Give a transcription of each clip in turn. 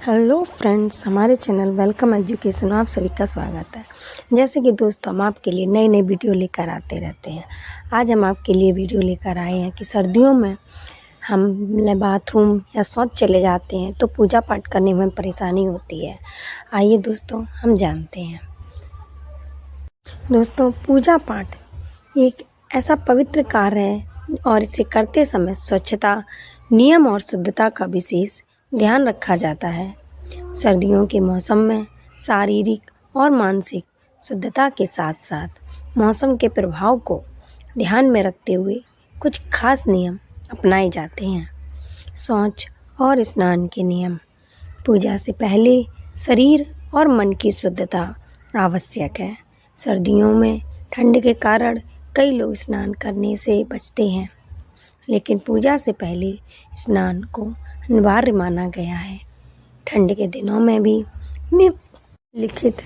Hello friends, हमारे channel welcome education में आप सभी का स्वागत है। जैसे कि दोस्तों, हम आपके लिए नई नई वीडियो लेकर आते रहते हैं। आज हम आपके लिए वीडियो लेकर आए हैं कि सर्दियों में हम बाथरूम या शौच चले जाते हैं तो पूजा पाठ करने में परेशानी होती है। आइए दोस्तों, हम जानते हैं। दोस्तों, पूजा पाठ एक ऐसा पवित्र कार्य है और इसे करते समय स्वच्छता, नियम और शुद्धता का विशेष ध्यान रखा जाता है। सर्दियों के मौसम में शारीरिक और मानसिक शुद्धता के साथ साथ मौसम के प्रभाव को ध्यान में रखते हुए कुछ खास नियम अपनाए जाते हैं। शौच और स्नान के नियम। पूजा से पहले शरीर और मन की शुद्धता आवश्यक है। सर्दियों में ठंड के कारण कई लोग स्नान करने से बचते हैं, लेकिन पूजा से पहले स्नान को अनिवार्य माना गया है। ठंड के दिनों में भी निम्नलिखित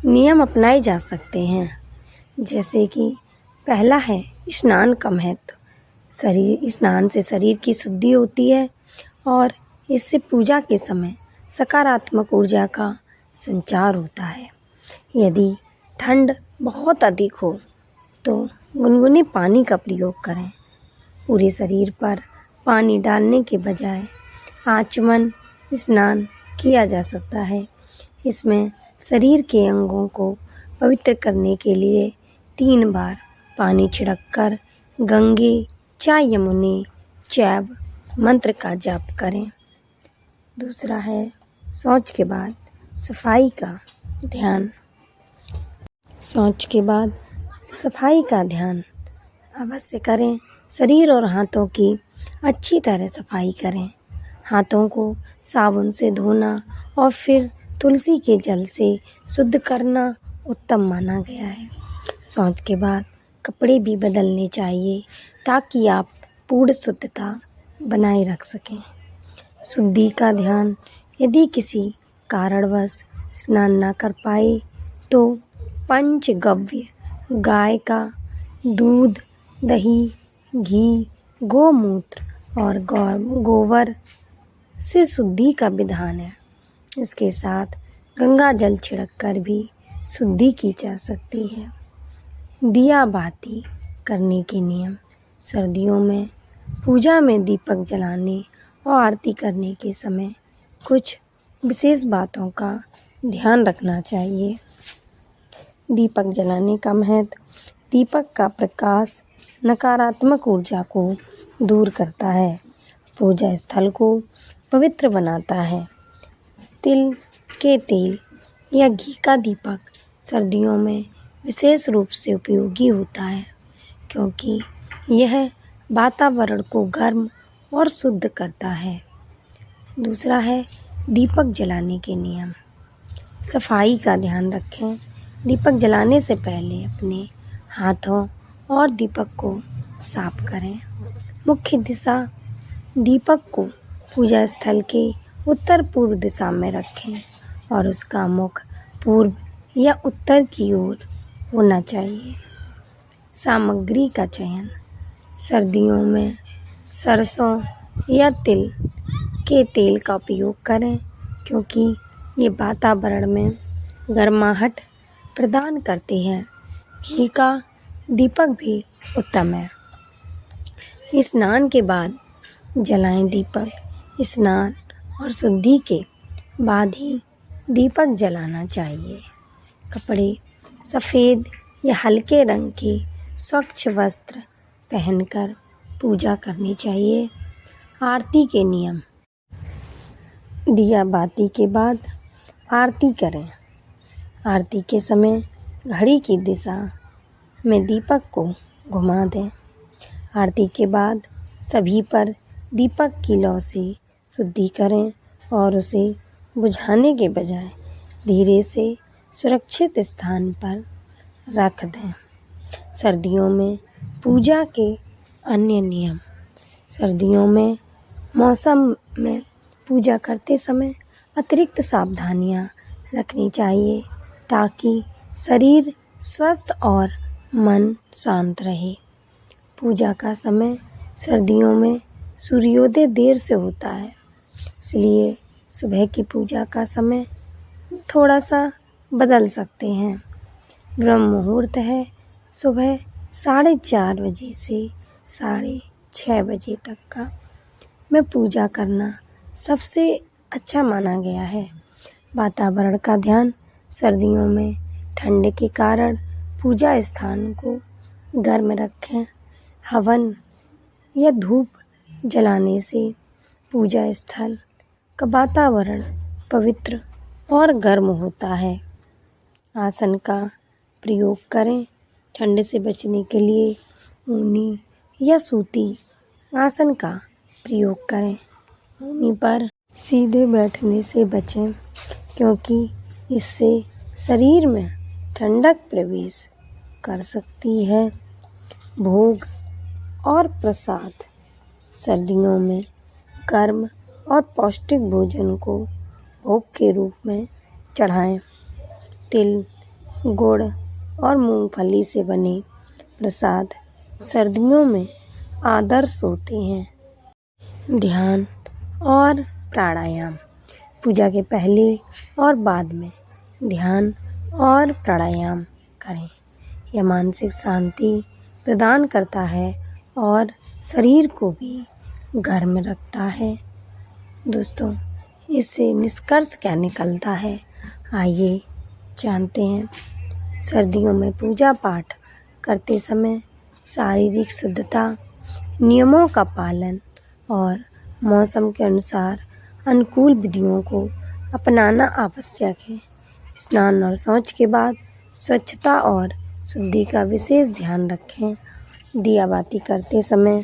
नियम अपनाए जा सकते हैं, जैसे कि पहला है स्नान का महत्व। स्नान से शरीर की शुद्धि होती है और इससे पूजा के समय सकारात्मक ऊर्जा का संचार होता है। यदि ठंड बहुत अधिक हो तो गुनगुने पानी का प्रयोग करें। पूरे शरीर पर पानी डालने के बजाय आचमन स्नान किया जा सकता है। इसमें शरीर के अंगों को पवित्र करने के लिए 3 बार पानी छिड़ककर गंगे या यमुने चैव मंत्र का जाप करें। दूसरा है शौच के बाद सफाई का ध्यान। शौच के बाद सफाई का ध्यान अवश्य करें। शरीर और हाथों की अच्छी तरह सफाई करें। हाथों को साबुन से धोना और फिर तुलसी के जल से शुद्ध करना उत्तम माना गया है। शौच के बाद कपड़े भी बदलने चाहिए ताकि आप पूर्ण शुद्धता बनाए रख सकें। शुद्धि का ध्यान। यदि किसी कारणवश स्नान न कर पाए तो पंचगव्य, गाय का दूध, दही, घी, गोमूत्र और गोबर से शुद्धि का विधान है। इसके साथ गंगा जल छिड़ककर भी शुद्धि की जा सकती है। दिया बाती करने के नियम। सर्दियों में पूजा में दीपक जलाने और आरती करने के समय कुछ विशेष बातों का ध्यान रखना चाहिए। दीपक जलाने का महत्व। दीपक का प्रकाश नकारात्मक ऊर्जा को दूर करता है, पूजा स्थल को पवित्र बनाता है। तिल के तेल या घी का दीपक सर्दियों में विशेष रूप से उपयोगी होता है, क्योंकि यह वातावरण को गर्म और शुद्ध करता है। दूसरा है दीपक जलाने के नियम। सफाई का ध्यान रखें। दीपक जलाने से पहले अपने हाथों और दीपक को साफ करें। मुख्य दिशा। दीपक को पूजा स्थल के उत्तर पूर्व दिशा में रखें और उसका मुख पूर्व या उत्तर की ओर होना चाहिए। सामग्री का चयन। सर्दियों में सरसों या तिल के तेल का उपयोग करें, क्योंकि ये वातावरण में गर्माहट प्रदान करते हैं। घी का दीपक भी उत्तम है। स्नान के बाद जलाएं दीपक। स्नान और शुद्धि के बाद ही दीपक जलाना चाहिए। कपड़े सफ़ेद या हल्के रंग के स्वच्छ वस्त्र पहनकर पूजा करनी चाहिए। आरती के नियम। दिया बाती के बाद आरती करें। आरती के समय घड़ी की दिशा में दीपक को घुमा दें। आरती के बाद सभी पर दीपक की लौ से शुद्धि करें और उसे बुझाने के बजाय धीरे से सुरक्षित स्थान पर रख दें। सर्दियों में पूजा के अन्य नियम। सर्दियों में मौसम में पूजा करते समय अतिरिक्त सावधानियां रखनी चाहिए ताकि शरीर स्वस्थ और मन शांत रहे। पूजा का समय सर्दियों में सूर्योदय देर से होता है, इसलिए सुबह की पूजा का समय थोड़ा सा बदल सकते हैं। ब्रह्म मुहूर्त है सुबह 4:30 बजे से 6:30 बजे तक का, में पूजा करना सबसे अच्छा माना गया है। वातावरण का ध्यान, सर्दियों में ठंड के कारण पूजा स्थान को गर्म रखें। हवन या धूप जलाने से पूजा स्थल का वातावरण पवित्र और गर्म होता है। आसन का प्रयोग करें। ठंड से बचने के लिए ऊनी या सूती आसन का प्रयोग करें। भूमि पर सीधे बैठने से बचें, क्योंकि इससे शरीर में ठंडक प्रवेश कर सकती है। भोग और प्रसाद, सर्दियों में गर्म और पौष्टिक भोजन को भोग के रूप में चढ़ाएं। तिल, गुड़ और मूंगफली से बने प्रसाद सर्दियों में आदर्श होते हैं। ध्यान और प्राणायाम, पूजा के पहले और बाद में ध्यान और प्राणायाम करें। यह मानसिक शांति प्रदान करता है और शरीर को भी गर्म रखता है। दोस्तों, इससे निष्कर्ष क्या निकलता है, आइए जानते हैं। सर्दियों में पूजा पाठ करते समय शारीरिक शुद्धता, नियमों का पालन और मौसम के अनुसार अनुकूल विधियों को अपनाना आवश्यक है। स्नान और शौच के बाद स्वच्छता और शुद्धि का विशेष ध्यान रखें। दिया बाती करते समय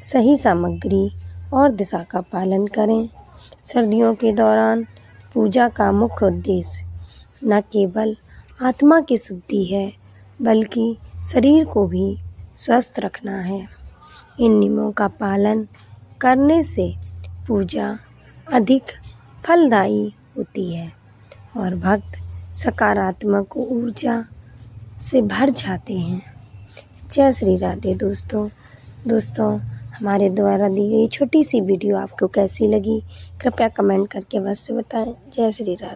सही सामग्री और दिशा का पालन करें। सर्दियों के दौरान पूजा का मुख्य उद्देश्य न केवल आत्मा की शुद्धि है, बल्कि शरीर को भी स्वस्थ रखना है। इन नियमों का पालन करने से पूजा अधिक फलदायी होती है और भक्त सकारात्मक ऊर्जा से भर जाते हैं। जय श्री राधे दोस्तों, हमारे द्वारा दी गई छोटी सी वीडियो आपको कैसी लगी, कृपया कमेंट करके अवश्य बताएं। जय श्री राधे।